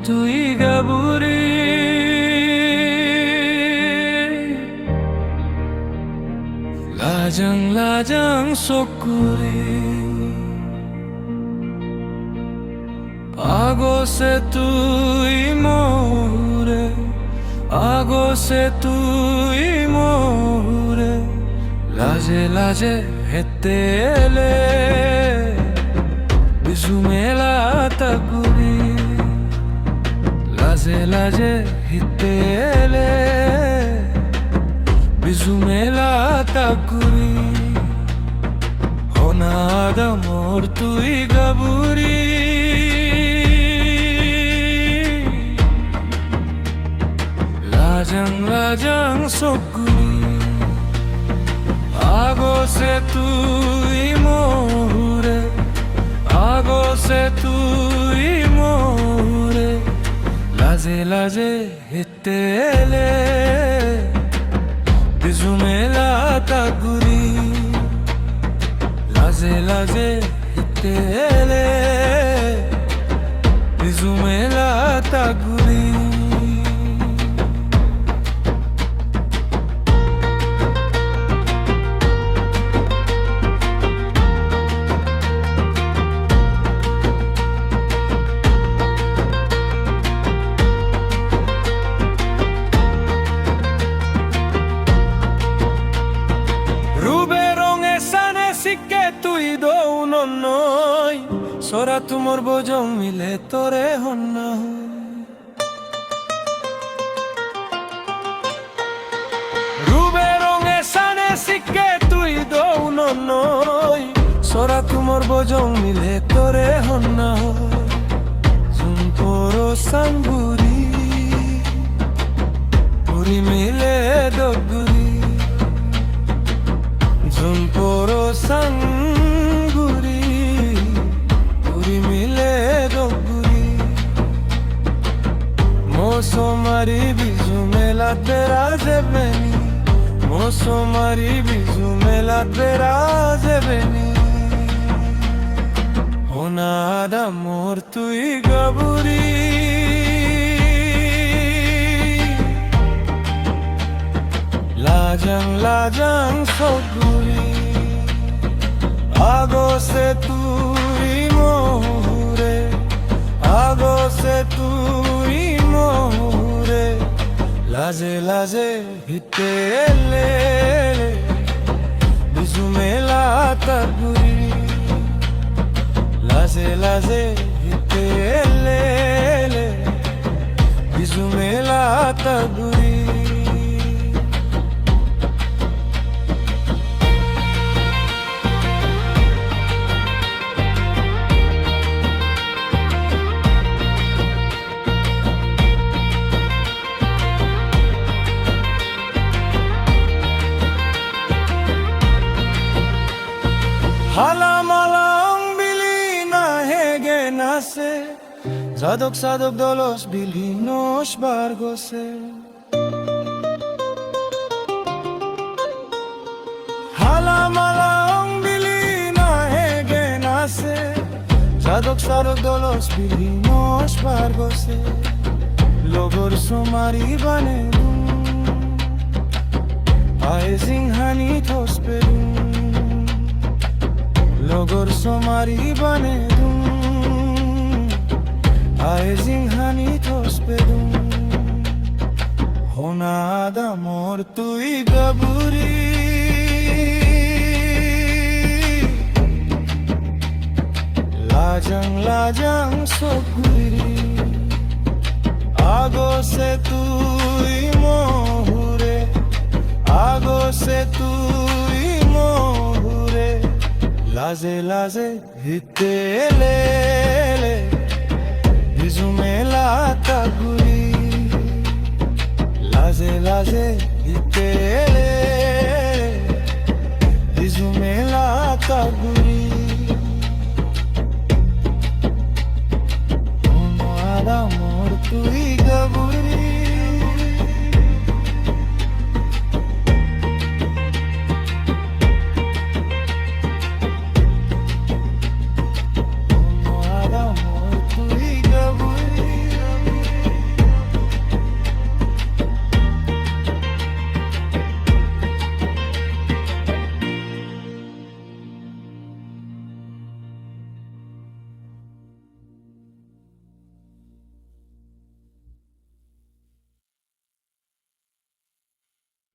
তুই গাবুরি লাজং লাজং সকুরি আগো সে তুই মোরে আগো সে তুই মোরে লাজে লাজে হেতেলে বিজুমেলা তাগুরি লাজে লাজে হিতেলে বিজুমেলা তাগুরি হনাদা মোর তুই গাবুরি লাজং লাজং সকুরি আগো সে তুই মোরে আগো সে তুই মোরে লাজে লাজে হিতেলে বিজুমেলা তাগুরি লাজে লাজে হিতেলে বিজুমেলা তাগুরি তুই দৌন নই সরা তুমর বোঝং মিলে তোরে হন রুবে রঙে সানে শিখে তুই দৌন নই সরা তুমর বোঝং মিলে তোরে হন জুমপোরো সাঙ্গুরি পুরি মিলে দগুরি জুমপোরো সাঙ্গুরি পুরি মিলে দগুরি মোসমারি বিজু মেলা তেরা জেবেনি মোসমারি বিজু মেলা তেরা জেবেনি হোনাদা মোর তুই গাবুরি লাজং লাজং সকুরি আগো সে তুই মোরে আগো সে তুই মোরে লাজে লাজে হিতেলে বিজুমেলা তাগুরি লাজে লাজে হিতেলে বিজুমেলা তাগুরি হালামালাং বিলি না হেগে নাসে জাদক সাদক দলস বিলি নোস বারগোসে হালামালাং বিলি না হেগে নাসে জাদক সাদক দলস বিলি নোস বারগোসে লগর সোমারি বানে আয়ে সিংহানি থোস পেরু লগর সোমারি বানে আয়ে সিংহানি থোস পেরু হোনাদা মোর তুই গাবুরি লাজং লাজং সকুরি আগো সে তুই মোরে আগো সে তুই মোরে লাজে লাজে হিতেলে বিজুমেলা তাগুরি লাজে লাজে হিতেলে বিজুমেলা তাগুরি